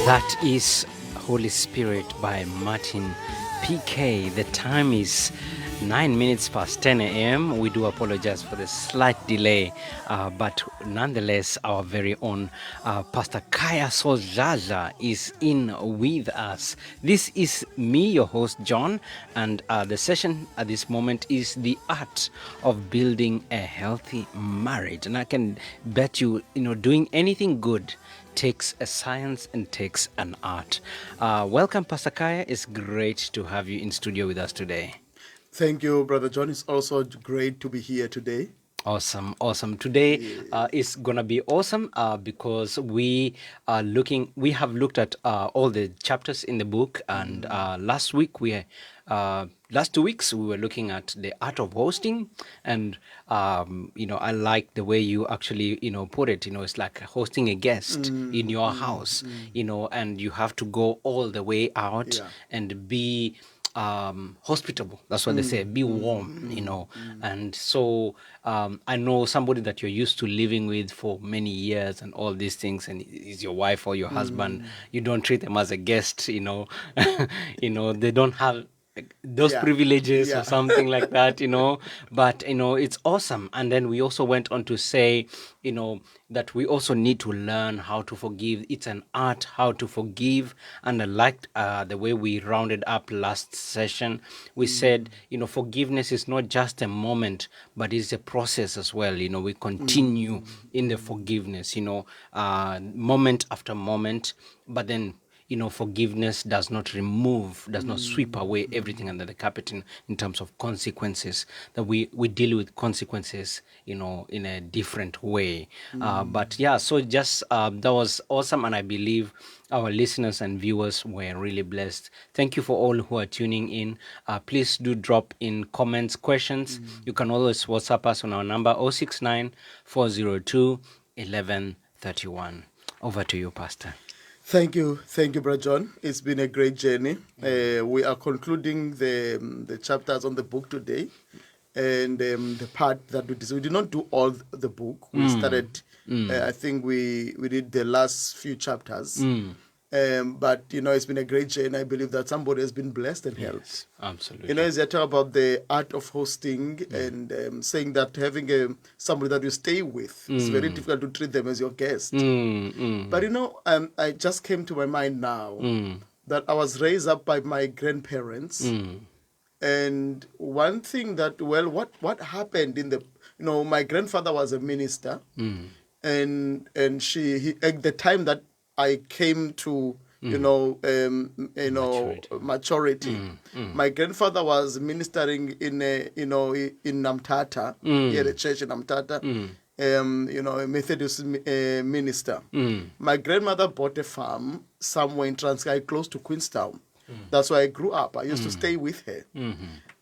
That is Holy Spirit by Martin PK. The time is 9 minutes past 10 a.m. We do apologize for the slight delay, but nonetheless, our very own Pastor Khaya Sodladla is in with us. This is me, your host, John, and the session at this moment is the art of building a healthy marriage. And I can bet you, doing anything good takes a science and takes an art. Welcome, Pastor Khaya. It's great to have you in studio with us today. Thank you, Brother John. It's also great to be here today. Awesome. Today is gonna be awesome because we have looked at all the chapters in the book, and last 2 weeks we were looking at the art of hosting, and I like the way you actually put it. It's like hosting a guest in your house, and you have to go all the way out and be hospitable. That's what they say, be warm, and so I know somebody that you're used to living with for many years and all these things, and is your wife or your husband. You don't treat them as a guest, they don't have those privileges or something like that, but it's awesome. And then we also went on to say, that we also need to learn how to forgive. It's an art how to forgive. And I liked the way we rounded up last session. We said, forgiveness is not just a moment, but it's a process as well. We continue in the forgiveness, moment after moment, but then forgiveness does not sweep away everything under the carpet in terms of consequences, that we deal with consequences, in a different way. But yeah, so just that was awesome. And I believe our listeners and viewers were really blessed. Thank you for all who are tuning in. Please do drop in comments, questions. You can always WhatsApp us on our number 069 402 1131. Over to you, Pastor. Thank you, Brother John. It's been a great journey. We are concluding the chapters on the book today, and the part that we did not do all the book. We started. I think we did the last few chapters. But it's been a great journey. I believe that somebody has been blessed and helped. Absolutely. As I talk about the art of hosting and saying that having somebody that you stay with, it's very difficult to treat them as your guest. But I just came to my mind now that I was raised up by my grandparents, and one thing that what happened in the my grandfather was a minister, and he at the time that I came to maturity. My grandfather was ministering in Namtata, here at church in Namtata, a Methodist minister. My grandmother bought a farm somewhere in Transkei, close to Queenstown. That's where I grew up. I used to stay with her.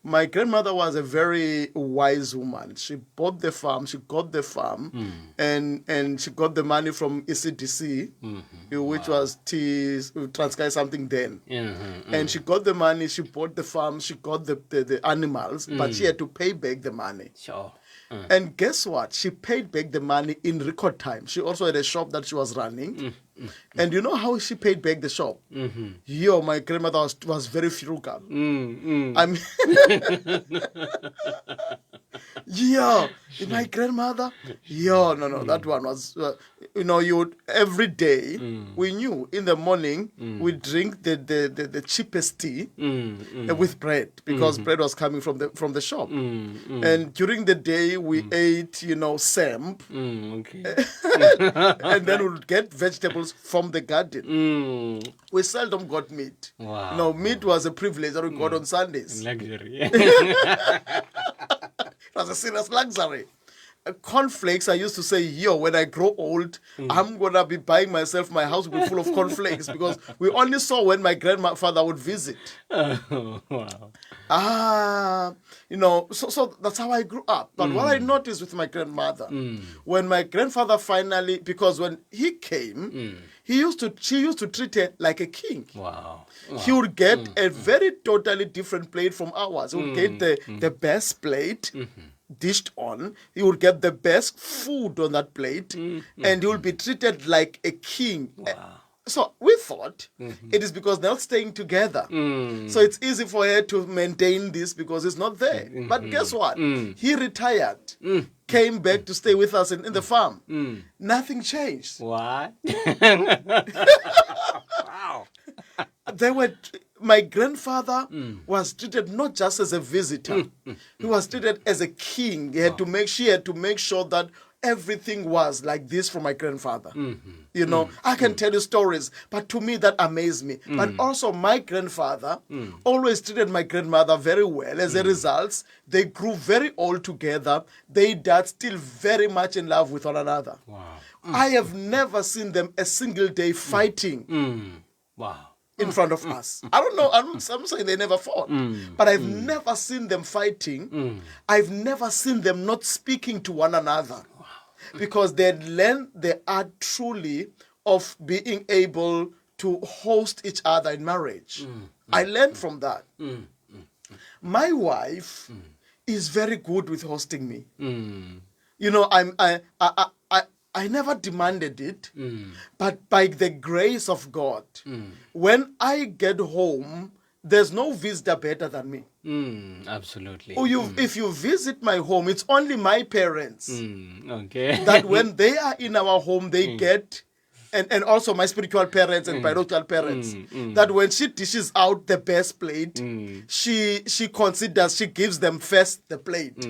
My grandmother was a very wise woman. She bought the farm, she got the farm, and she got the money from ECDC, which was Transkei something then. And she got the money, she bought the farm, she got the animals, but she had to pay back the money. Sure. And guess what? She paid back the money in record time. She also had a shop that she was running. And you know how she paid back the shop? My grandmother was very frugal. I mean, my grandmother, no, that one was, you every day, we knew in the morning, we drink the cheapest tea with bread, because bread was coming from the shop. And during the day, we ate, samp, and then we would get vegetables from the garden. We seldom got meat. Wow. Meat was a privilege that we got on Sundays. Luxury. It was a serious luxury. Cornflakes, I used to say, when I grow old, I'm going to be buying myself, my house will be full of cornflakes, because we only saw when my grandfather would visit. Wow. So that's how I grew up. But what I noticed with my grandmother, when my grandfather finally, because when he came, she used to treat her like a king. Wow. He would get a very totally different plate from ours. He would get the best plate dished on. He would get the best food on that plate, and he would be treated like a king. Wow. So we thought it is because they're not staying together. So it's easy for her to maintain this because he's not there. But guess what? He retired, came back to stay with us in the farm. Nothing changed. What? Wow. My grandfather was treated not just as a visitor. He was treated as a king. She had to make sure that everything was like this for my grandfather. You know, I can tell you stories, but to me that amazed me. But also my grandfather always treated my grandmother very well. As a result, they grew very old together. They died still very much in love with one another. Wow. I have never seen them a single day fighting. Wow. In front of us. I don't know. I'm saying they never fought. But I've never seen them fighting. I've never seen them not speaking to one another. Wow. Because they learned the art truly of being able to host each other in marriage. I learned from that. My wife is very good with hosting me. You know, I never demanded it, but by the grace of God, when I get home, there's no visitor better than me. Absolutely. If you visit my home, it's only my parents Okay. that when they are in our home, they get, and also my spiritual parents and biological parents, that when she dishes out the best plate, she considers, she gives them first the plate.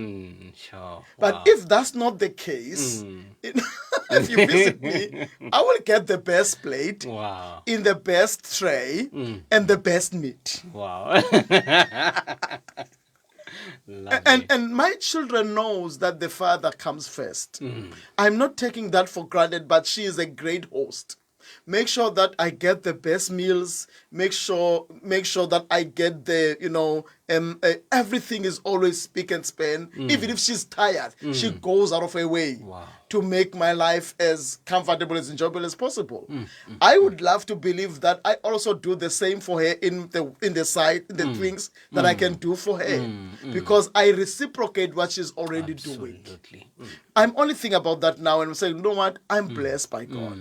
Sure. But Wow. if that's not the case, if you visit me, I will get the best plate Wow. in the best tray and the best meat. Wow. Lovely. And my children knows that the father comes first. I'm not taking that for granted, but she is a great host. Make sure that I get the best meals. Make sure that I get the, everything is always speak and span. Even if she's tired, she goes out of her way Wow. to make my life as comfortable, as enjoyable as possible. I would love to believe that I also do the same for her in the things that I can do for her, because I reciprocate what she's already doing. Absolutely. I'm only thinking about that now, and I'm saying, you know what? I'm blessed by God.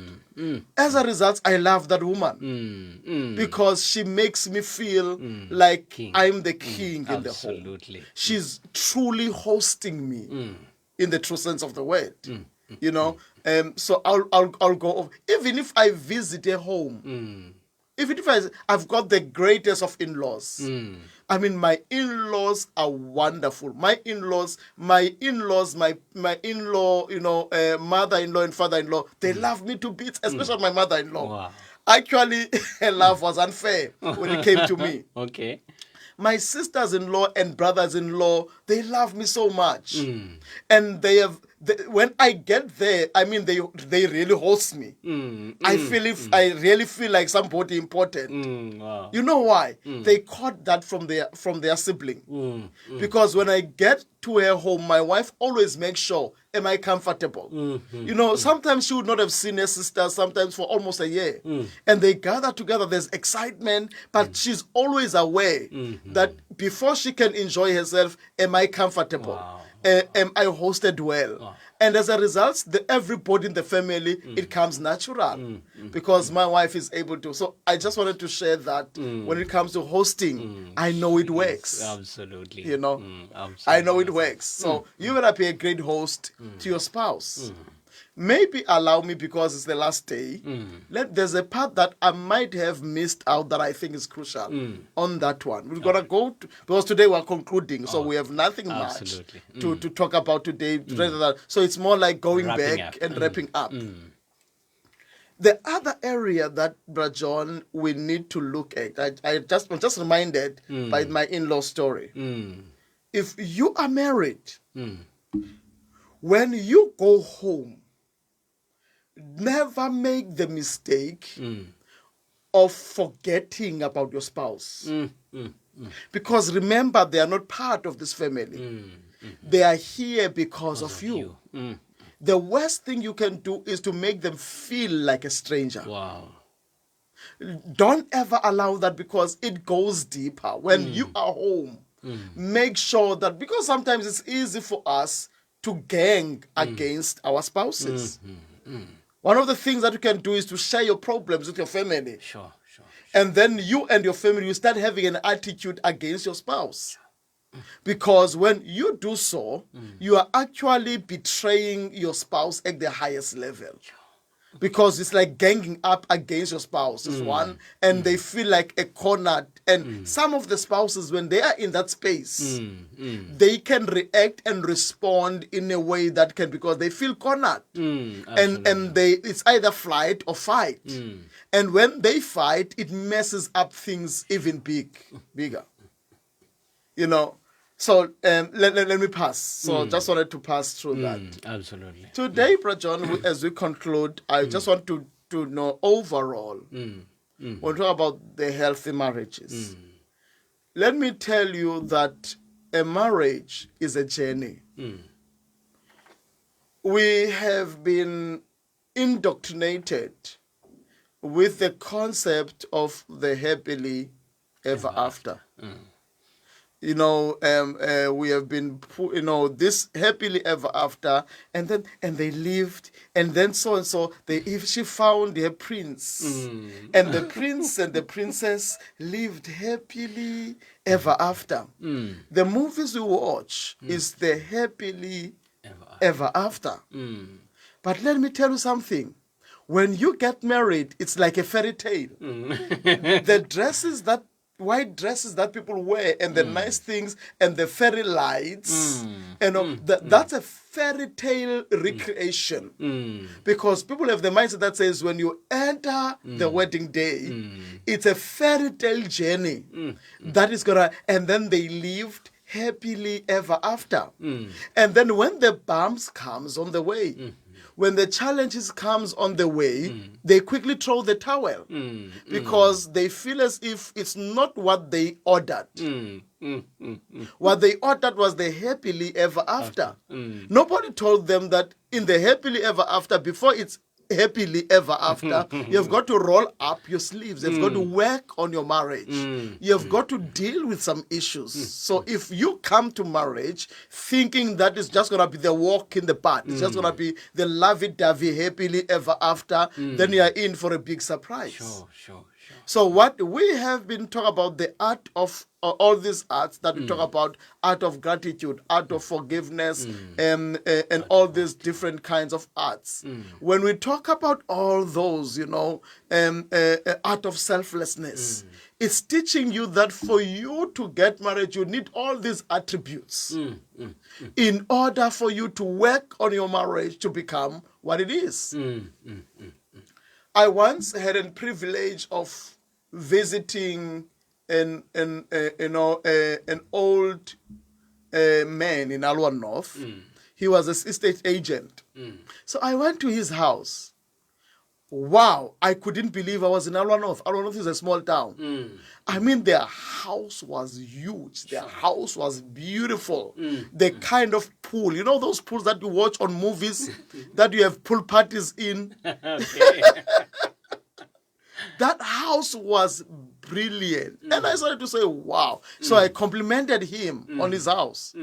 As a result, I love that woman because she makes me feel like King. I'm the king in the home. Absolutely. She's truly hosting me in the true sense of the word. You know, so I'll go over. Even if I visit a home, even if I've got the greatest of in-laws. I mean, my in-laws are wonderful. My in-laws, my in-law, mother-in-law and father-in-law, they love me to bits, especially my mother-in-law. Wow. Actually, her love was unfair when it came to me. Okay. My sisters-in-law and brothers-in-law, they love me so much. And when I get there, I mean, they really host me. I really feel like somebody important. Wow. You know why? They caught that from their sibling. Because when I get to her home, my wife always makes sure, am I comfortable? Sometimes she would not have seen her sister, sometimes for almost a year. And they gather together, there's excitement, but she's always aware that before she can enjoy herself, am I comfortable? Wow. Am I hosted well? Wow. And as a result, everybody in the family, it comes natural because my wife is able to. So I just wanted to share that when it comes to hosting, I know it works. Absolutely. Absolutely. I know it works. So you better be a great host to your spouse. Maybe allow me, because it's the last day. There's a part that I might have missed out that I think is crucial on that one. We're going to go, because today we're concluding, so we have nothing much to talk about today. Rather than, so it's more like going Wrapping back up. and wrapping up. The other area that, Brother John, we need to look at, I'm just reminded by my in-law story. If you are married, when you go home, never make the mistake of forgetting about your spouse. Because remember, they are not part of this family. They are here because of you. The worst thing you can do is to make them feel like a stranger. Wow. Don't ever allow that, because it goes deeper. When you are home, make sure that, because sometimes it's easy for us to gang against our spouses. One of the things that you can do is to share your problems with your family. Sure, sure. And then you and your family, you start having an attitude against your spouse. Because when you do so, you are actually betraying your spouse at the highest level. Because it's like ganging up against your spouse is one, and they feel like a corner. And some of the spouses, when they are in that space, they can react and respond in a way that can, because they feel cornered, and it's either flight or fight. And when they fight, it messes up things even bigger. You know. So let me pass. So just wanted to pass through that. Absolutely. Today, Brother John, as we conclude, I just want to know overall, when we talk about the healthy marriages, let me tell you that a marriage is a journey. We have been indoctrinated with the concept of the happily ever after. You know, we have been, this happily ever after, and they lived, and then so and so. She found her prince, and the prince and the princess lived happily ever after. The movies we watch is the happily ever after. But let me tell you something. When you get married, it's like a fairy tale. The white dresses that people wear, and the nice things, and the fairy lights, that's a fairy tale recreation. Because people have the mindset that says when you enter the wedding day, it's a fairy tale journey that is gonna, and then they lived happily ever after. And then when the bumps comes on the way, when the challenges comes on the way, they quickly throw the towel because they feel as if it's not what they ordered. What they ordered was the happily ever after. Nobody told them that in the happily ever after, before it's happily ever after, you've got to roll up your sleeves. You've got to work on your marriage. You've got to deal with some issues. So if you come to marriage thinking that it's just going to be the walk in the park, it's just going to be the lovey-dovey happily ever after, then you are in for a big surprise. Sure. So what we have been talking about, the art of all these arts that we talk about, art of gratitude, art of forgiveness, and all these different kinds of arts. When we talk about all those, art of selflessness, it's teaching you that for you to get married, you need all these attributes in order for you to work on your marriage to become what it is. I once had a privilege of visiting an old man in Alwa North. He was an estate agent. So I went to his house. Wow, I couldn't believe I was in Alwa North. Alwa North is a small town. I mean, their house was huge. Their house was beautiful. The kind of pool, those pools that you watch on movies that you have pool parties in. That house was brilliant. And I started to say, wow. So I complimented him on his house.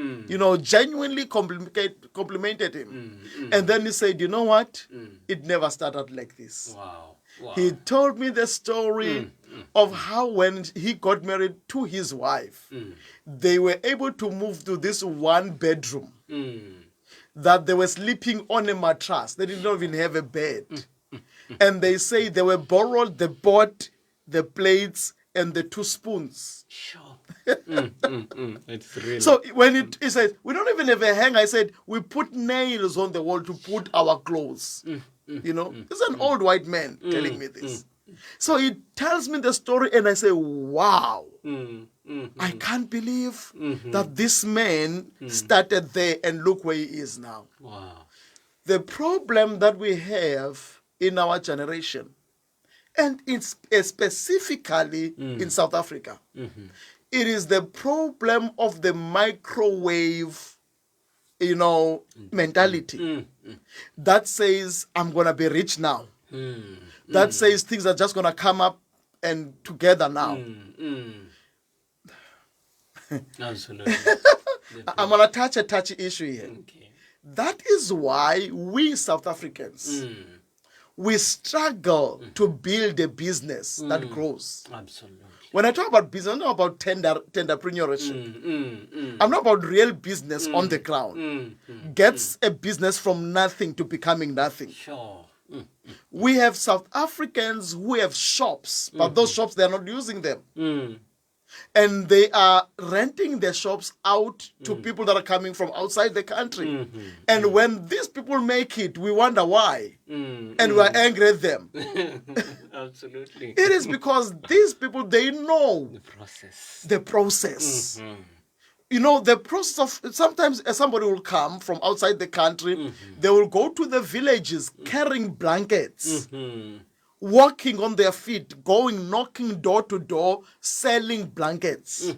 Genuinely complimented him. And then he said, you know what? It never started like this. Wow. He told me the story of how when he got married to his wife, they were able to move to this one bedroom that they were sleeping on a mattress. They did not even have a bed. And they say they were borrowed the pot, the plates, and the 2 spoons. Sure. It's really. So when he said, we don't even have a hanger, I said, we put nails on the wall to put our clothes. It's an old white man telling me this. So he tells me the story, and I say, wow. I can't believe that this man started there, and look where he is now. Wow. The problem that we have in our generation, and it's specifically in South Africa, it is the problem of the microwave, mentality that says, I'm going to be rich now. That says things are just going to come up and together now. Absolutely. I'm going to touch a touchy issue here. Okay. That is why we South Africans, we struggle to build a business that grows. Absolutely. When I talk about business, I'm not about tenderpreneurship. I'm not about real business on the ground. Gets a business from nothing to becoming nothing. Sure. We have South Africans who have shops, but those shops, they're not using them. And they are renting their shops out to people that are coming from outside the country. And when these people make it, we wonder why. And we are angry at them. Absolutely. It is because these people, they know The process. the process. You know, the process of, sometimes somebody will come from outside the country, they will go to the villages carrying blankets, walking on their feet, going, knocking door to door, selling blankets.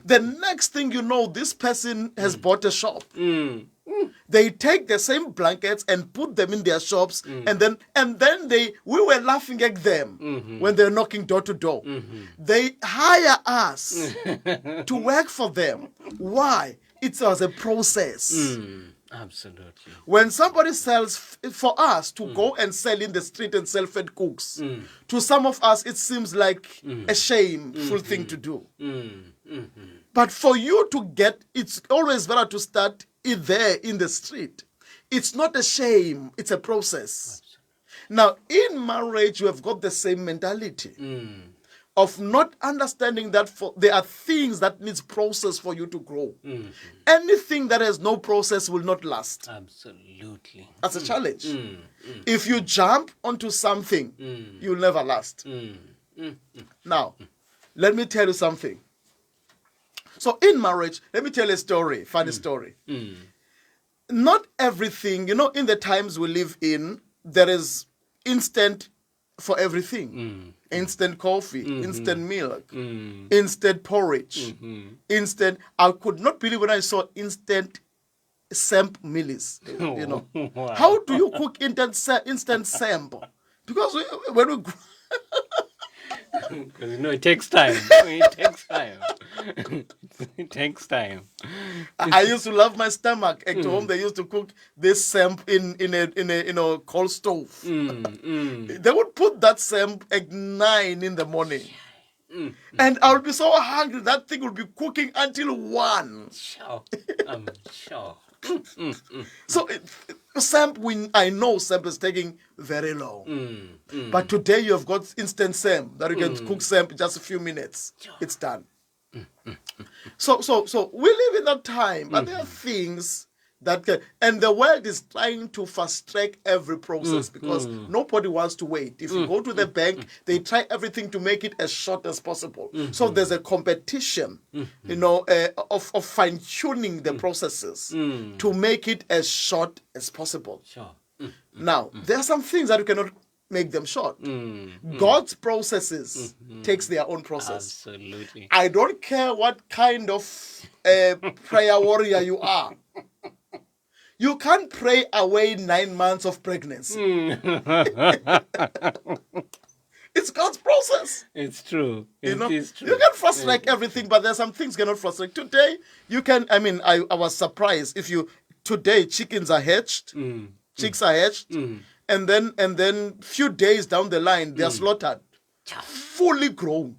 The next thing you know, this person has bought a shop. They take the same blankets and put them in their shops, and then we were laughing at them when they're knocking door to door. They hire us to work for them. Why? It was a process. Absolutely. When somebody sells for us to go and sell in the street and sell fed cooks, to some of us it seems like a shameful thing to do. But for you to get, it's always better to start it there in the street. It's not a shame, it's a process. Now, in marriage, you have got the same mentality of not understanding that there are things that needs process for you to grow. Anything that has no process will not last. Absolutely. That's a challenge. If you jump onto something, you'll never last. Now, let me tell you something. So in marriage, let me tell you a story, funny story. Not everything, in the times we live in, there is instant for everything. Instant coffee, instant milk, instant porridge, instant. I could not believe when I saw instant samp mealies. Wow. How do you cook instant samp? Because when we Because it takes time. It takes time. It takes time. I used to love my stomach. At home, they used to cook this samp in a coal stove. They would put that samp at 9 in the morning. And I would be so hungry, that thing would be cooking until 1. Sure. I'm sure. So samp, I know samp is taking very long. But today you have got instant samp that you can cook samp in just a few minutes. It's done. So we live in that time, but there are things that can, and the world is trying to fast track every process because nobody wants to wait. If you go to the bank, they try everything to make it as short as possible. So there's a competition, of fine tuning the processes to make it as short as possible. Sure. Now, there are some things that you cannot make them short. God's processes takes their own process. Absolutely. I don't care what kind of prayer warrior you are. You can't pray away 9 months of pregnancy. It's God's process. It's true. It is true. You can frustrate everything, but there's some things cannot frustrate. Today, you can, I was surprised today chickens are hatched, chicks are hatched, and then few days down the line, they're slaughtered, fully grown.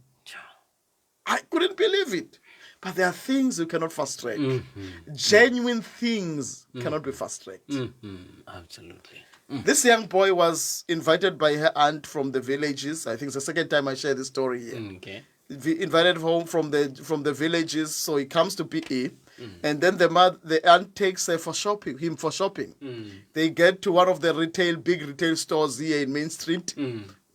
I couldn't believe it. But there are things you cannot frustrate. Genuine things cannot be frustrated. Absolutely. This young boy was invited by her aunt from the villages. I think it's the second time I share this story here. Okay. Invited home from the villages, so he comes to PE, and then the aunt takes him for shopping. They get to one of the big retail stores here in Main Street.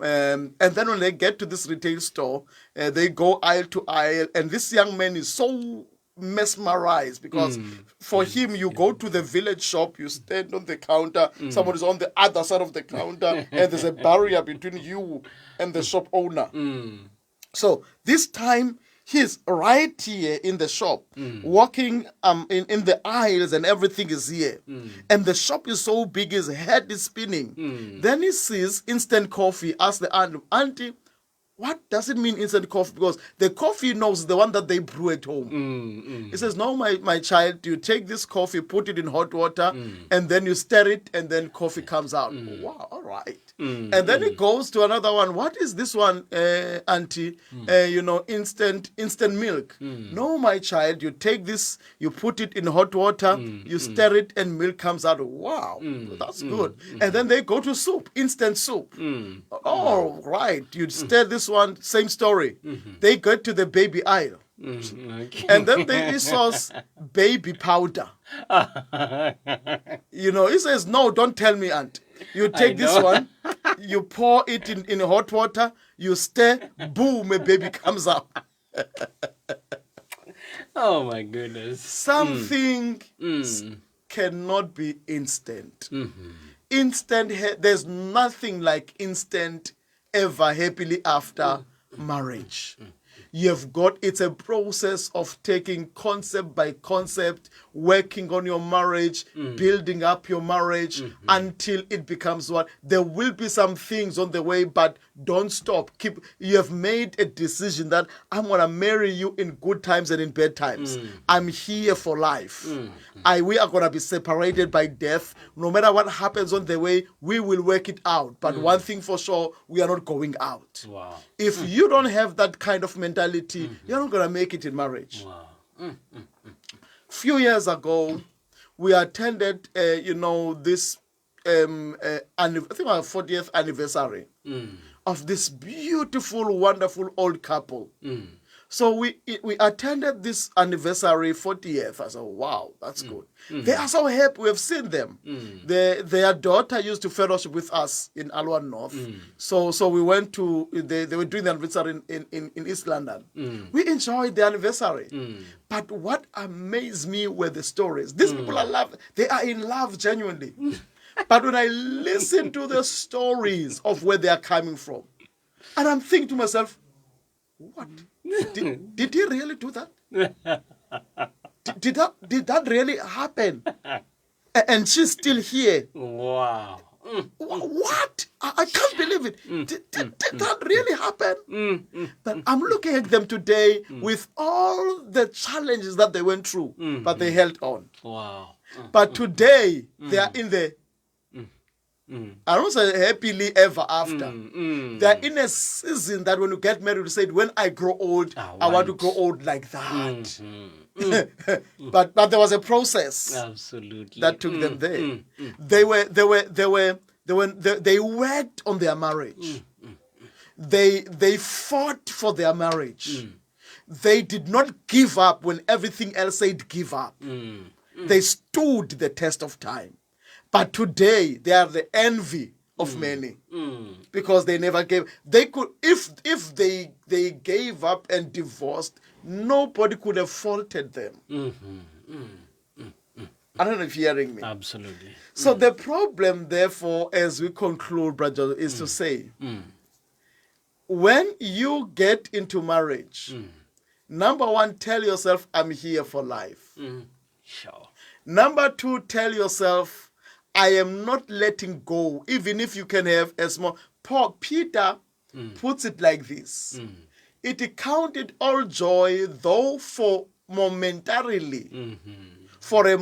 And then when they get to this retail store, they go aisle to aisle, and this young man is so mesmerized because for him, you go to the village shop, you stand on the counter, somebody's on the other side of the counter, and there's a barrier between you and the shop owner. So this time, he's right here in the shop, walking in the aisles, and everything is here. And the shop is so big, his head is spinning. Then he sees instant coffee, asks the aunt, "Auntie, What does it mean instant coffee? Because the coffee knows the one that they brew at home. He says, no, my child, you take this coffee, put it in hot water, and then you stir it, and then coffee comes out. Wow, all right. And then he goes to another one. What is this one, auntie? Instant milk. No, my child, you take this, you put it in hot water, you stir it, and milk comes out. Wow, that's good. And then they go to soup, instant soup. Oh, right. You stir this one, same story. They get to the baby aisle. Okay. And then they sauce baby powder. He says, no, don't tell me, aunt. You take this one, you pour it in hot water, you stir, boom, a baby comes out. Oh my goodness. Something cannot be instant. There's nothing like instant ever happily after marriage. It's a process of taking concept by concept, working on your marriage, building up your marriage until it becomes what? There will be some things on the way, but don't stop. You have made a decision that I'm going to marry you in good times and in bad times. I'm here for life. We are going to be separated by death. No matter what happens on the way, we will work it out. But one thing for sure, we are not going out. Wow. If you don't have that kind of mentality, you're not going to make it in marriage. Wow. Few years ago, we attended, this, I think our 40th anniversary of this beautiful, wonderful old couple. So we attended this anniversary 40th. I said, wow, that's good. They are so happy. We have seen them. Their daughter used to fellowship with us in Alwan North. So we went to, they were doing the anniversary in East London. We enjoyed the anniversary. But what amazed me were the stories. These people they are in love genuinely. But when I listen to the stories of where they are coming from, and I'm thinking to myself, what? Did he really do that? Did that really happen? And she's still here. Wow. What? I can't believe it. Did that really happen? But I'm looking at them today with all the challenges that they went through, but they held on. Wow. But today, they are in the I don't say happily ever after. They're in a season that when you get married, you say, when I grow old, I want to grow old like that. But there was a process Absolutely. that took them there. They worked on their marriage. They fought for their marriage. They did not give up when everything else said give up. They stood the test of time. But today, they are the envy of many because they never gave. They could, if they gave up and divorced, nobody could have faulted them. I don't know if you're hearing me. Absolutely. So the problem, therefore, as we conclude, brother, is to say, when you get into marriage, number one, tell yourself, I'm here for life. Sure. Number two, tell yourself, I am not letting go, even if you can have a small. Peter puts it like this. It counted all joy, though for momentarily, for a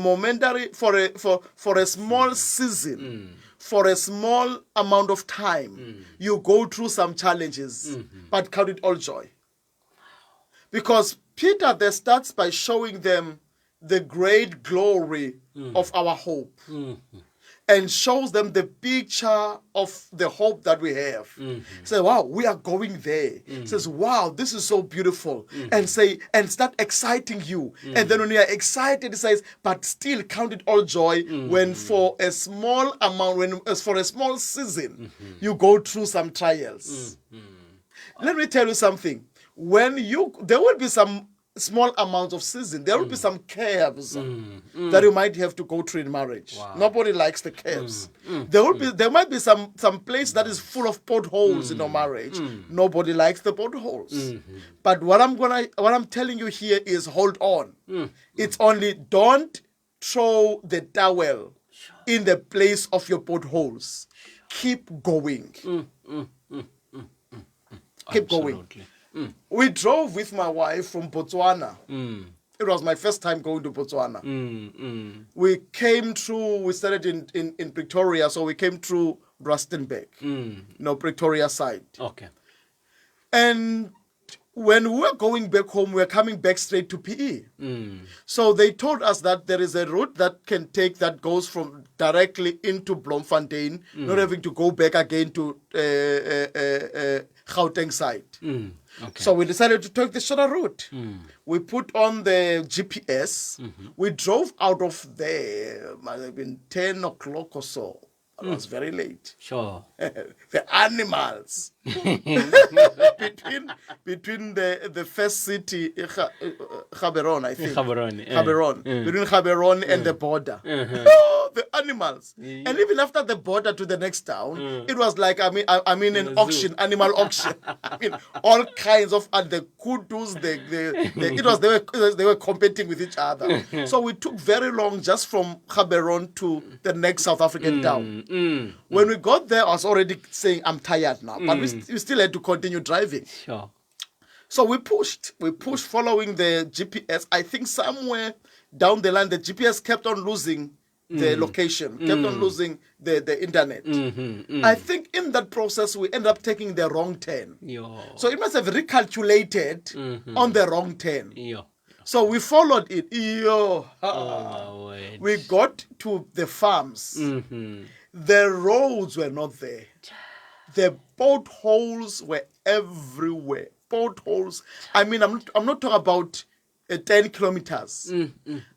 small season, for a small amount of time, you go through some challenges, but count it all joy. Because Peter there starts by showing them the great glory of our hope. And shows them the picture of the hope that we have. Say, wow, we are going there. Says, wow, this is so beautiful. And start exciting you. And then when you are excited, it says, but still count it all joy when for a small amount, for a small season, you go through some trials. Let me tell you something. There will be some small amounts of season. There will be some curves that you might have to go through in marriage. Wow. Nobody likes the curves. There might be some place that is full of potholes in your marriage. Nobody likes the potholes. But what I'm telling you here is hold on. It's only don't throw the towel in the place of your potholes. Keep going. Keep going. Absolutely. We drove with my wife from Botswana. It was my first time going to Botswana. We came through, we started in Pretoria, so we came through Rustenburg, Pretoria side. Okay. And when we were going back home, we were coming back straight to PE. So they told us that there is a route that goes from directly into Bloemfontein, not having to go back again to Gauteng side. Okay. So we decided to take the shorter route. We put on the GPS. We drove out of there, might have been 10 o'clock or so. It was very late. Sure. The animals between the first city, Gaborone, I think. Gaborone. Between Gaborone and the border. Oh, the animals. And even after the border to the next town, it was like, I mean an auction, animal auction. I mean, all kinds of, the kudus, they were competing with each other. So we took very long just from Gaborone to the next South African town. When we got there, I was already saying, I'm tired now. But we still had to continue driving. Sure. So we pushed following the GPS. I think somewhere down the line, the GPS kept on losing the location, kept on losing the internet. I think in that process, we ended up taking the wrong turn. So it must have recalculated on the wrong turn. So we followed it. We got to the farms. The roads were not there. The potholes were everywhere. Potholes. I mean, I'm not talking about 10 kilometers.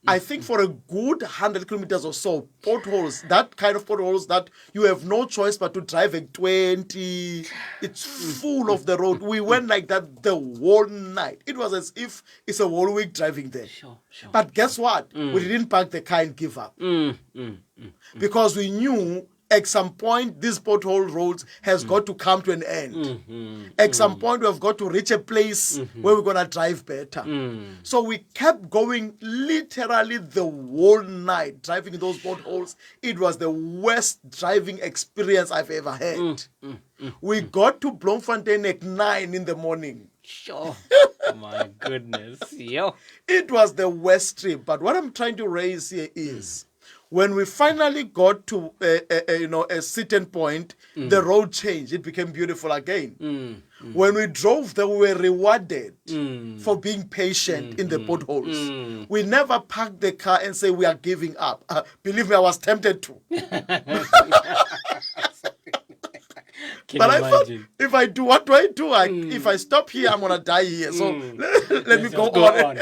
I think for a good 100 kilometers or so, potholes, that kind of potholes that you have no choice but to drive at 20. It's full of the road. We went like that the whole night. It was as if it's a whole week driving there. Sure. But guess what? We didn't park the car and give up. Because we knew at some point these pothole roads has got to come to an end. At some point we have got to reach a place where we're going to drive better. So we kept going literally the whole night driving those potholes. It was the worst driving experience I've ever had. We got to Bloemfontein at 9 in the morning. Sure. My goodness. It was the worst trip. But what I'm trying to raise here is when we finally got to a certain point, the road changed. It became beautiful again. When we drove there, we were rewarded for being patient in the potholes. We never parked the car and say we are giving up. Believe me, I was tempted to. But I thought, if I do, what do I do? If I stop here, I'm going to die here. So let me go on.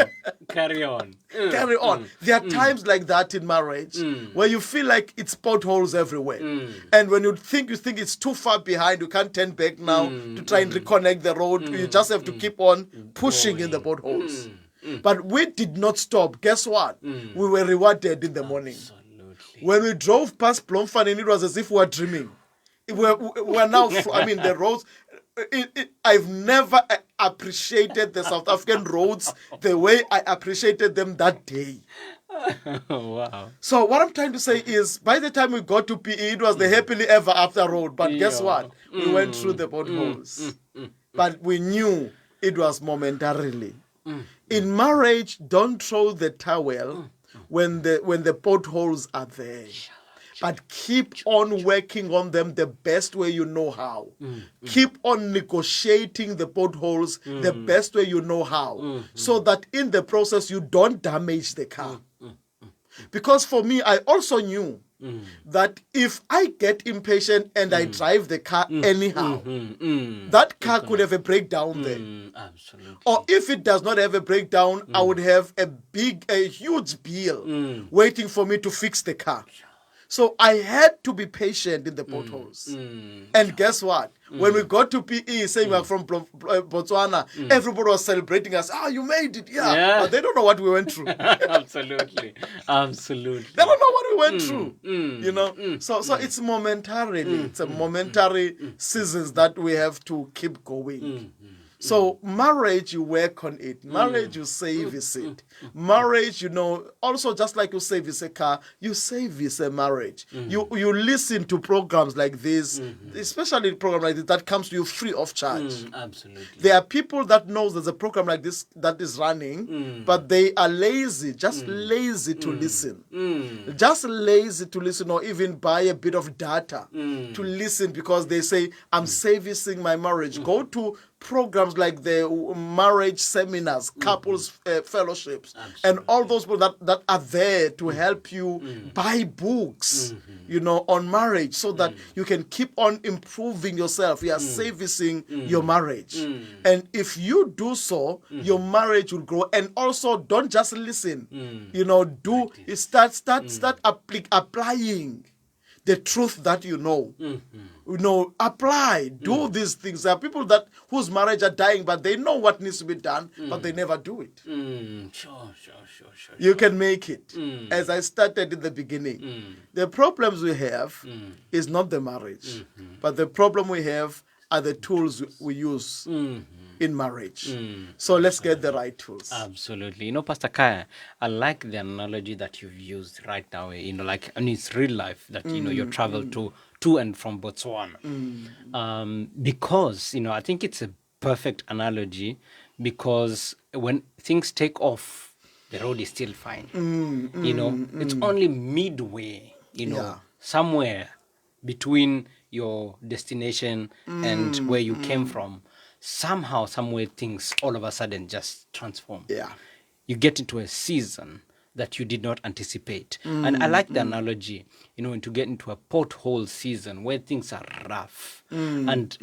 Carry on. Carry on. There are times like that in marriage where you feel like it's potholes everywhere. And when you think it's too far behind, you can't turn back now to try and reconnect the road. You just have to keep on pushing in the potholes. But we did not stop. Guess what? We were rewarded in the morning. Absolutely. When we drove past Bloemfontein, it was as if we were dreaming. We're now, I mean, the roads, I've never appreciated the South African roads the way I appreciated them that day. Wow. So what I'm trying to say is, by the time we got to PE, it was the happily ever after road. But guess what? We went through the potholes. But we knew it was momentarily. In marriage, don't throw the towel when the potholes are there. But keep on working on them the best way you know how. Keep on negotiating the potholes the best way you know how. So that in the process, you don't damage the car. Because for me, I also knew that if I get impatient and I drive the car anyhow, that car could have a breakdown there. Absolutely. Or if it does not have a breakdown, I would have a huge bill waiting for me to fix the car. So I had to be patient in the potholes. And guess what? When we got to PE, saying we're from Botswana, everybody was celebrating us. You made it. Yeah. But they don't know what we went through. Absolutely. Absolutely. They don't know what we went through. So it's momentarily. It's a momentary seasons that we have to keep going. So marriage, you work on it. Marriage, you service it. Marriage, also just like you service a car, you service a marriage. You listen to programs like this, especially program like this that comes to you free of charge. Absolutely. There are people that knows there's a program like this that is running, but they are lazy, just lazy to listen. Just lazy to listen, or even buy a bit of data to listen, because they say, I'm servicing my marriage. Go to programs like the marriage seminars, couples fellowships, and all those people that are there to help you buy books, on marriage, so that you can keep on improving yourself. You are servicing your marriage. And if you do so, your marriage will grow. And also, don't just listen. Start applying the truth that apply, do these things. There are people whose marriage are dying, but they know what needs to be done, but they never do it. Sure. You can make it. As I started in the beginning, the problems we have is not the marriage, but the problem we have are the tools we use in marriage. So let's get the right tools. Absolutely. Pastor Khaya, I like the analogy that you've used right now, and it's real life that, you travel to and from Botswana. Because, I think it's a perfect analogy, because when things take off, the road is still fine. It's only midway, somewhere between your destination and where you came from. Somehow, somewhere, things all of a sudden just transform. Yeah. You get into a season that you did not anticipate. And I like the analogy, to get into a pothole season where things are rough. And,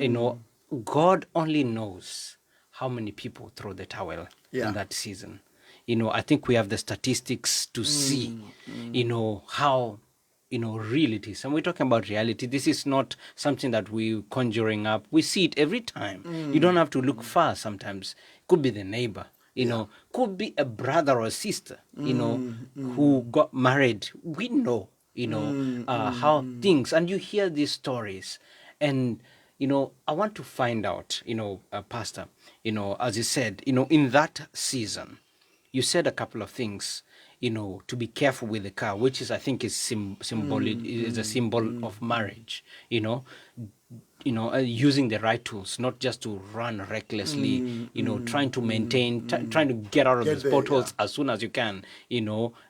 God only knows how many people throw the towel in that season. I think we have the statistics to see, how real it is. And we're talking about reality. This is not something that we're conjuring up. We see it every time. You don't have to look far sometimes. It could be the neighbor, could be a brother or a sister, who got married. We know, how things, and you hear these stories. And, I want to find out, Pastor, as you said, in that season, you said a couple of things, to be careful with the car, which is, I think, is symbolic, is a symbol of marriage, using the right tools, not just to run recklessly, trying to maintain, trying to get out of these potholes as soon as you can,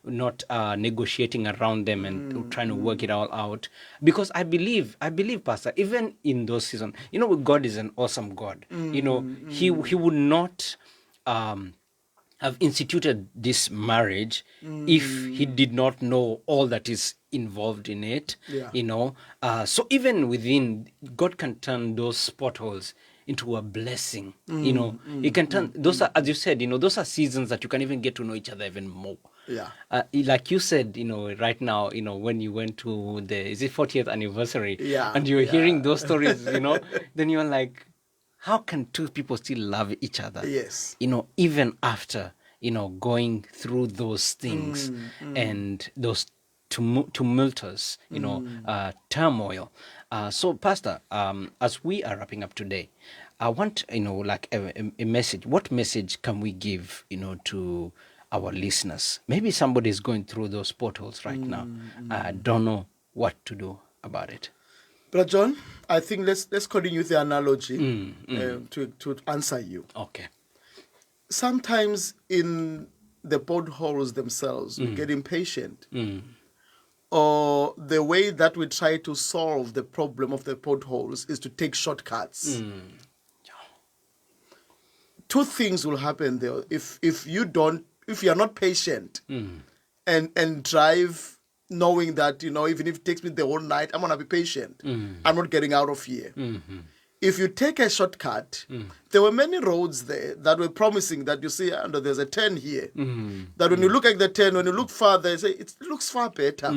not negotiating around them and trying to work it all out. Because I believe, Pastor, even in those seasons, God is an awesome God. He would not have instituted this marriage if he did not know all that is involved in it. So even within, God can turn those potholes into a blessing. He can turn those are, as you said, those are seasons that you can even get to know each other even more. Like you said, right now, when you went to the 40th anniversary, and you're hearing those stories, then you're like, how can two people still love each other? Yes. Even after, going through those things and those tumultuous, turmoil. So, Pastor, as we are wrapping up today, I want, like a message. What message can we give, to our listeners? Maybe somebody is going through those portals right now. I don't know what to do about it. Brother John, I think let's continue with the analogy to answer you. Okay. Sometimes in the potholes themselves, we get impatient. Or the way that we try to solve the problem of the potholes is to take shortcuts. Two things will happen there. If you are not patient and drive knowing that, even if it takes me the whole night, I'm going to be patient. I'm not getting out of here. If you take a shortcut, there were many roads there that were promising that you see, there's a turn here. That when you look at the turn, when you look farther, you say, it looks far better.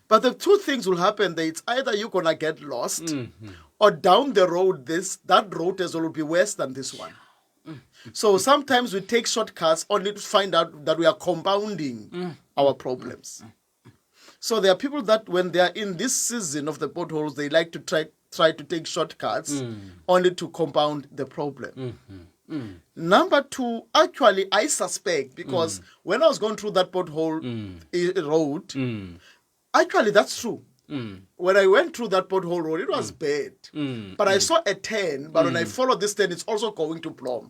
But the two things will happen there. It's either you're going to get lost, or down the road, that road will be worse than this one. So sometimes we take shortcuts only to find out that we are compounding our problems. So there are people that when they are in this season of the potholes, they like to try to take shortcuts only to compound the problem. Number two, actually, I suspect, because when I was going through that pothole road, actually, that's true. When I went through that pothole road, it was bad. But I saw a turn, but when I followed this turn, it's also going to Plum.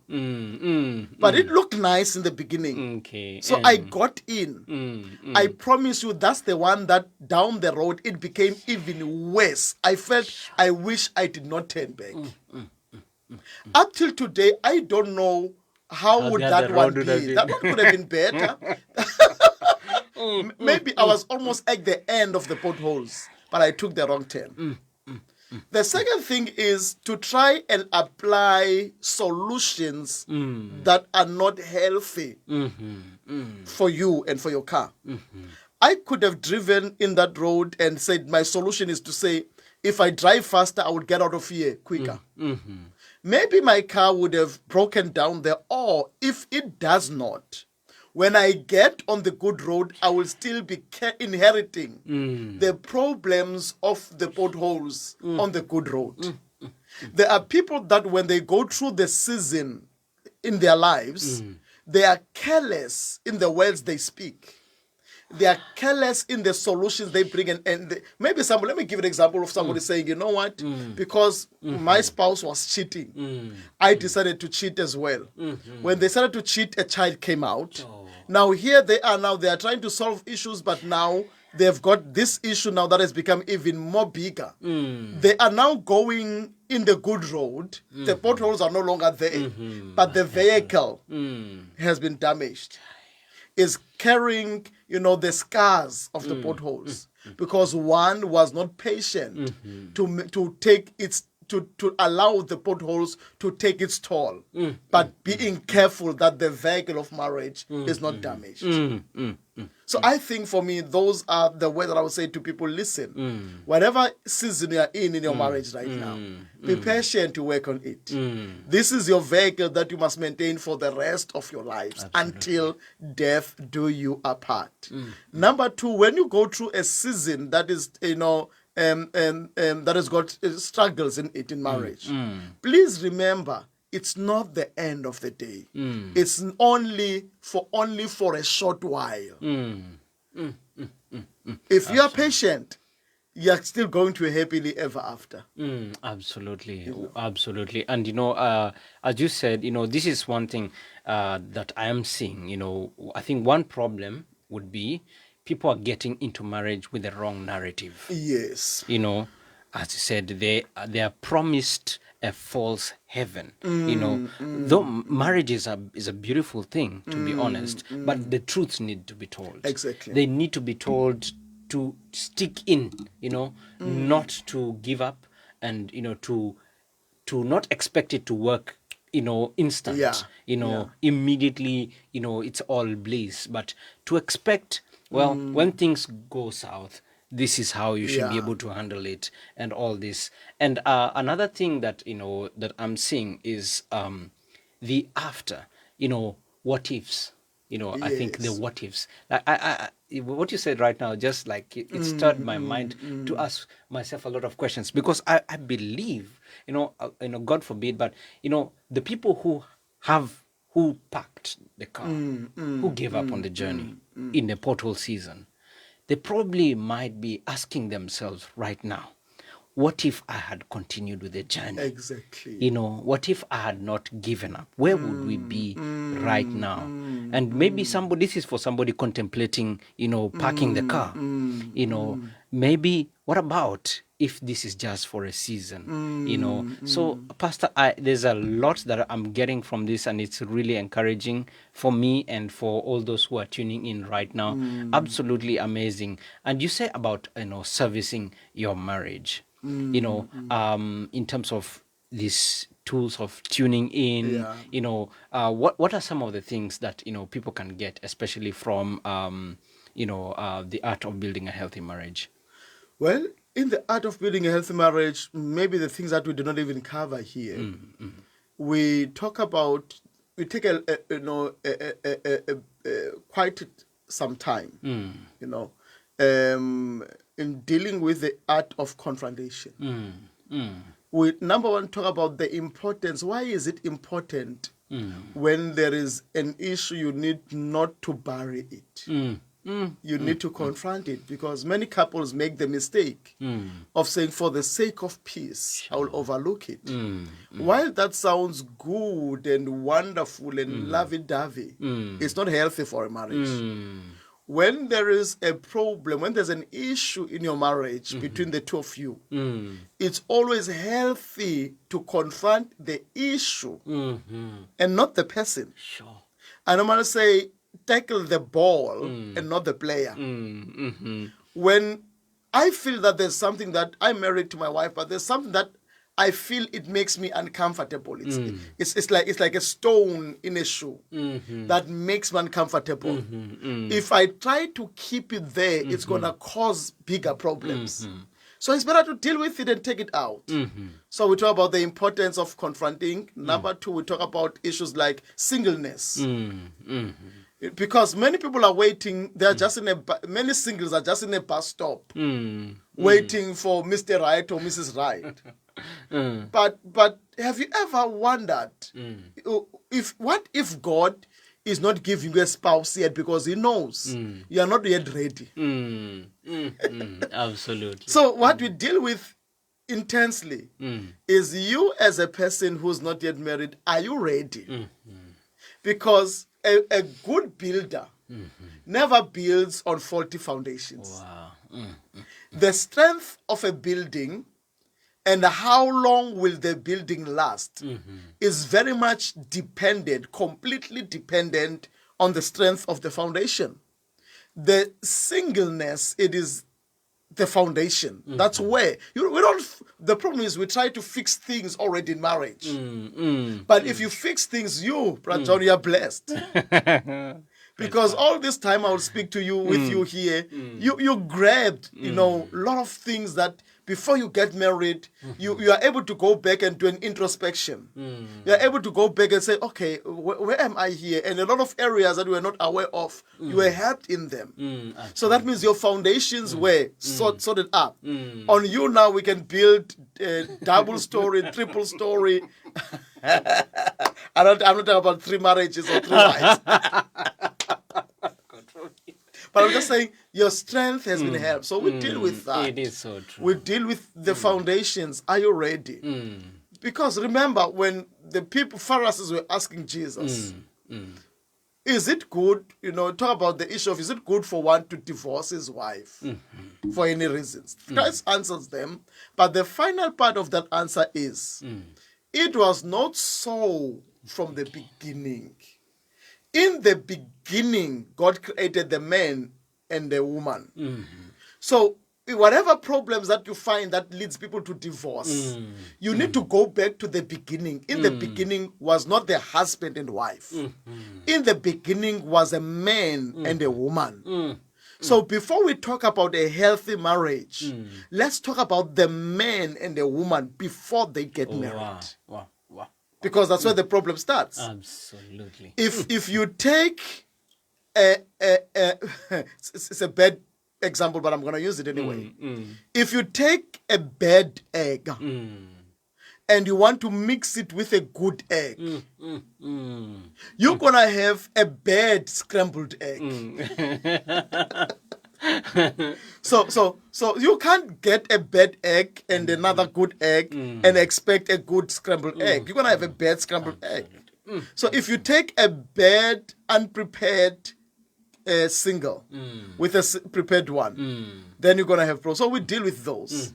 But it looked nice in the beginning. Okay. So I got in. I promise you, that's the one that down the road, it became even worse. I felt, I wish I did not turn back. Up till today, I don't know how would that one be. That one could have been better. Maybe I was almost at the end of the potholes, but I took the wrong turn. The second thing is to try and apply solutions that are not healthy for you and for your car. I could have driven in that road and said, my solution is to say, if I drive faster, I would get out of here quicker. Maybe my car would have broken down there, or if it does not, when I get on the good road, I will still be inheriting the problems of the potholes on the good road. There are people that when they go through the season in their lives, they are careless in the words they speak. They are careless in the solutions they bring. Maybe somebody, let me give an example of somebody saying, you know what, because my spouse was cheating, I decided to cheat as well. When they started to cheat, a child came out. Now here they are trying to solve issues, but now they've got this issue now that has become even more bigger. They are now going in the good road. The potholes are no longer there, but the vehicle has been damaged. Is carrying, the scars of the potholes, because one was not patient to take its to allow the potholes to take its toll, but being careful that the vehicle of marriage is not damaged. So I think for me, those are the way that I would say to people, listen, whatever season you are in your marriage right now, be patient to work on it. This is your vehicle that you must maintain for the rest of your lives. Absolutely. Until death do you apart. Number two, when you go through a season that is, that has got struggles in it in marriage, please remember, it's not the end of the day. It's only for a short while. If you are patient, you are still going to happily ever after. Absolutely. Absolutely. And, as you said, this is one thing that I am seeing. I think one problem would be people are getting into marriage with the wrong narrative. Yes. As you said, they are promised a false heaven. Though marriage is a beautiful thing, to be honest, but the truths need to be told. Exactly. They need to be told to stick in, not to give up, and to not expect it to work instant. Immediately, it's all bliss, but to expect, well, when things go south, this is how you should be able to handle it, and all this. And another thing that that I'm seeing is the after, what ifs. I think the what ifs. I what you said right now, just like it stirred my mind to ask myself a lot of questions, because I believe, God forbid, but the people who packed the car, who gave up on the journey in the pothole season, they probably might be asking themselves right now, what if I had continued with the journey? Exactly. What if I had not given up? Where would we be right now? And maybe this is for somebody contemplating, parking the car. Maybe, what about if this is just for a season? So, Pastor, there's a lot that I'm getting from this, and it's really encouraging for me and for all those who are tuning in right now. Absolutely amazing. And you say about servicing your marriage, in terms of these tools of tuning in. What are some of the things that people can get, especially from the art of building a healthy marriage? Well, in the art of building a healthy marriage, maybe the things that we do not even cover here, we talk about. We take quite some time, in dealing with the art of confrontation. We number one talk about the importance. Why is it important when there is an issue? You need not to bury it. You need to confront it, because many couples make the mistake of saying, for the sake of peace, I will overlook it. While that sounds good and wonderful and lovey-dovey, it's not healthy for a marriage. When there is a problem, when there's an issue in your marriage between the two of you, it's always healthy to confront the issue and not the person. Sure. I normally say, tackle the ball and not the player. When I feel that there's something that I'm married to my wife, but there's something that I feel it makes me uncomfortable. It's like a stone in a shoe that makes me uncomfortable. If I try to keep it there, it's gonna cause bigger problems. So it's better to deal with it and take it out. So we talk about the importance of confronting. Number two, we talk about issues like singleness. Because many people are waiting, they're just many singles are just in a bus stop waiting for Mr. Right or Mrs. Right. But have you ever wondered what if God is not giving you a spouse yet because he knows you are not yet ready? Absolutely. So what we deal with intensely is, you as a person who's not yet married, are you ready? Because a good builder never builds on faulty foundations. Wow. The strength of a building and how long will the building last is very much completely dependent on the strength of the foundation. The singleness, it is the foundation. That's where we don't. The problem is we try to fix things already in marriage. But if you fix things, Brother John, you are blessed. Because all this time I will speak to you with you here, you grabbed, a lot of things that before you get married, you are able to go back and do an introspection. You are able to go back and say, okay, where am I here? And a lot of areas that we were not aware of, you were helped in them. So that means your foundations were sorted up. On you now, we can build a double story, triple story. I'm not talking about 3 marriages or 3 wives. But I'm just saying, your strength has been helped. So we deal with that. It is so true. We deal with the foundations. Are you ready? Because remember, when the Pharisees were asking Jesus, is it good, talk about the issue of, is it good for one to divorce his wife for any reasons? Christ answers them. But the final part of that answer is, it was not so from the beginning. In the beginning, God created the man and the woman. So whatever problems that you find that leads people to divorce, you need to go back to the beginning. In the beginning was not the husband and wife. In the beginning was a man and a woman. So before we talk about a healthy marriage, let's talk about the man and the woman before they get married. Wow. Because that's where the problem starts. Absolutely. If you take it's a bad example, but I'm going to use it anyway. If you take a bad egg and you want to mix it with a good egg, you're going to have a bad scrambled egg. So you can't get a bad egg and another good egg and expect a good scrambled egg. You're going to have a bad scrambled egg. So if you take a bad, unprepared single with a prepared one, then you're going to have problems. So we deal with those.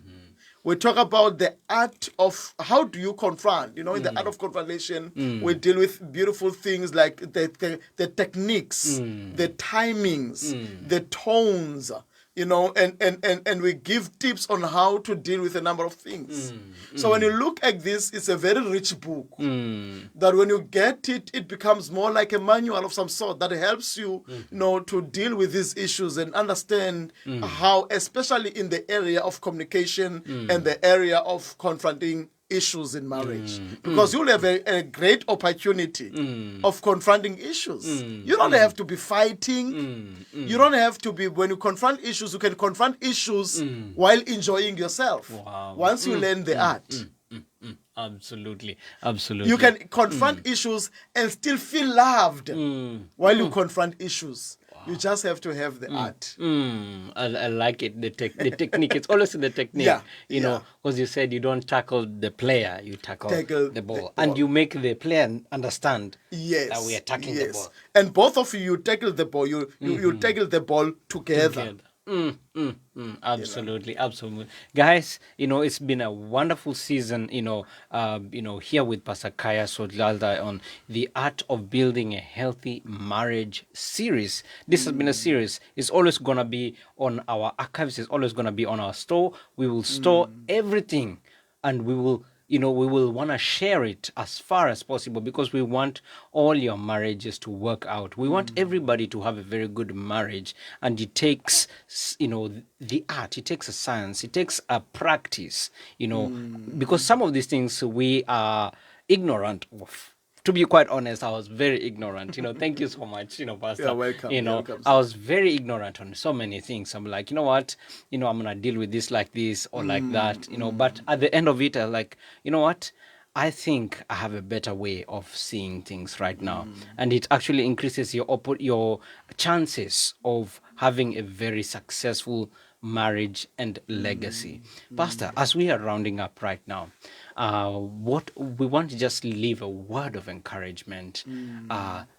We talk about the art of how do you confront. In the art of confrontation, we deal with beautiful things like the techniques, the timings, the tones, and we give tips on how to deal with a number of things. So when you look at this, it's a very rich book that when you get it, it becomes more like a manual of some sort that helps you, to deal with these issues and understand how, especially in the area of communication and the area of confronting issues in marriage, because you'll have a great opportunity of confronting issues. You don't have to be fighting. You don't have to be, when you confront issues, you can confront issues while enjoying yourself. Wow. Once you learn the art. Absolutely. Absolutely. You can confront issues and still feel loved while you confront issues. You just have to have the art. I like it. The technique. It's always the technique. Yeah, You know, because you said you don't tackle the player, you tackle the ball. And ball. you make the player understand Yes, that we are tackling the ball. And both of you tackle the ball. You tackle the ball together. Absolutely, absolutely, guys. You know, it's been a wonderful season. Here with Pastor Khaya Sodladla on the art of building a healthy marriage series. This has been a series. It's always gonna be on our archives. It's always gonna be on our store. We will store everything, and we will want to share it as far as possible, because we want all your marriages to work out. We want everybody to have a very good marriage, and it takes, the art, it takes a science, it takes a practice, because some of these things we are ignorant of. To be quite honest, I was very ignorant. Thank you so much, Pastor. You're welcome. You're welcome, I was very ignorant on so many things. I'm like, you know what? I'm gonna deal with this like this or like that. But at the end of it, I'm like, you know what? I think I have a better way of seeing things right now, and it actually increases your chances of having a very successful marriage and legacy. Pastor, as we are rounding up right now, what we want to just leave a word of encouragement,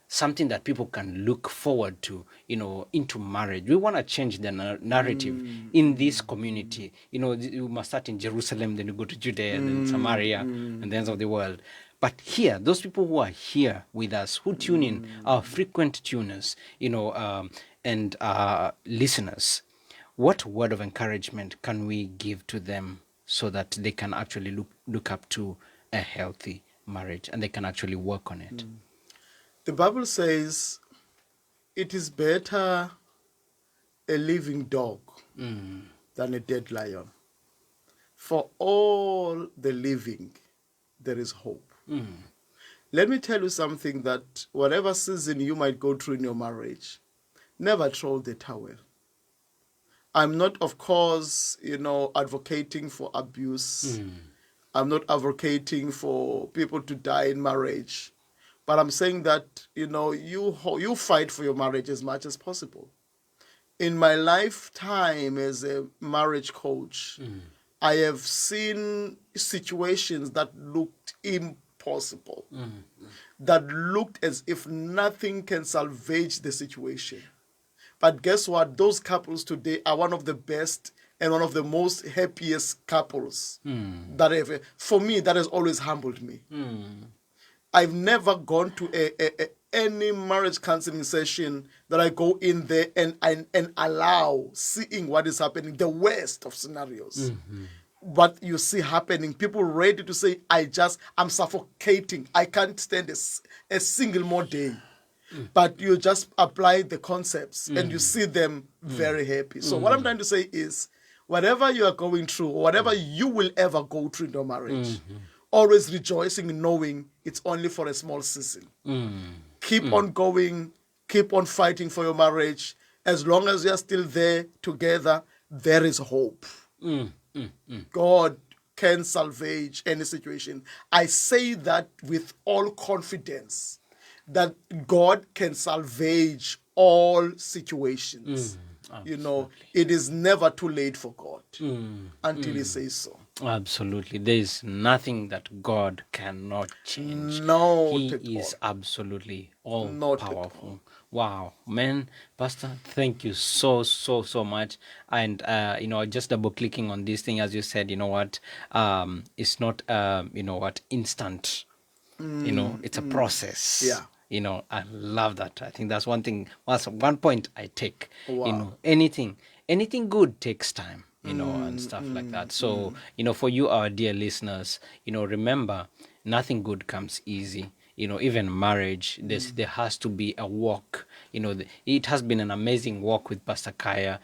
something that people can look forward to, into marriage. We want to change the narrative in this community. You must start in Jerusalem, then you go to Judea, then Samaria, and the ends of the world. But here, those people who are here with us, who tune in, our frequent tuners, and listeners, what word of encouragement can we give to them so that they can actually look up to a healthy marriage and they can actually work on it? The Bible says it is better a living dog than a dead lion. For all the living, there is hope. Let me tell you something, that whatever season you might go through in your marriage, never throw the towel. I'm not, of course, advocating for abuse. I'm not advocating for people to die in marriage. But I'm saying that, you fight for your marriage as much as possible. In my lifetime as a marriage coach, I have seen situations that looked impossible, that looked as if nothing can salvage the situation. But guess what? Those couples today are one of the best and one of the most happiest couples that ever. For me, that has always humbled me. I've never gone to any marriage counseling session that I go in there and allow seeing what is happening, the worst of scenarios. What you see happening, people ready to say, I'm suffocating. I can't stand a single more day. But you just apply the concepts and you see them very happy. So what I'm trying to say is, whatever you are going through, or whatever you will ever go through in your marriage, always rejoicing, knowing it's only for a small season. Keep on going, keep on fighting for your marriage. As long as you're still there together, there is hope. God can salvage any situation. I say that with all confidence, that God can salvage all situations. It is never too late for God until He says so. Absolutely. There is nothing that God cannot change. He is absolutely all powerful. Wow, man, Pastor, thank you so much. And just double clicking on this thing, as you said, it's not instant. It's a process. Yeah. I love that. I think that's one thing. That's one point I take. Wow. Anything good takes time. And stuff like that. So, for you, our dear listeners, remember, nothing good comes easy. Even marriage, there has to be a walk, it has been an amazing walk with Pastor Khaya,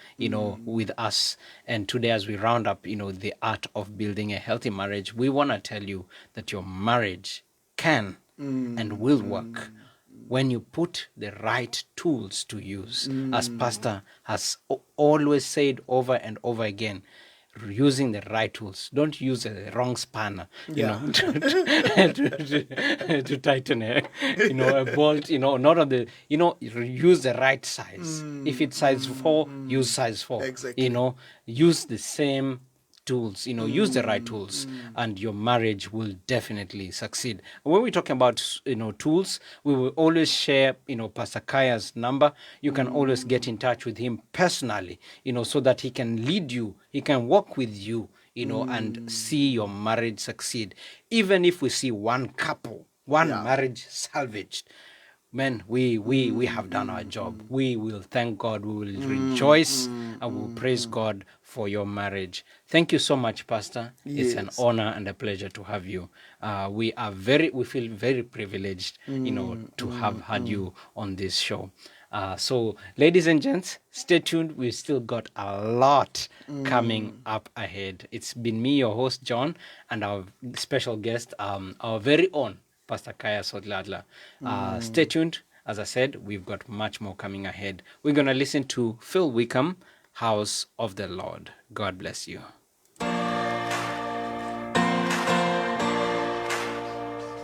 with us. And today, as we round up, the art of building a healthy marriage, we want to tell you that your marriage can and will work when you put the right tools to use. As Pastor has always said over and over again, using the right tools. Don't use the wrong spanner, to tighten a bolt, not on the, use the right size. If it's size 4, use size 4. Exactly. Use the same tools, use the right tools, and your marriage will definitely succeed. When we're talking about, tools, we will always share, Pastor Kaya's number. You can always get in touch with him personally, so that he can lead you, he can walk with you, and see your marriage succeed. Even if we see one couple, one marriage salvaged, man, we have done our job. We will thank God. We will rejoice and we will praise God for your marriage. Thank you so much, Pastor. It's an honor and a pleasure to have you. We feel very privileged, to have had you on this show. So, ladies and gents, stay tuned. We've still got a lot coming up ahead. It's been me, your host, John, and our special guest, our very own Pastor Khaya Sodladla. Stay tuned. As I said, we've got much more coming ahead. We're going to listen to Phil Wickham, House of the Lord. God bless you.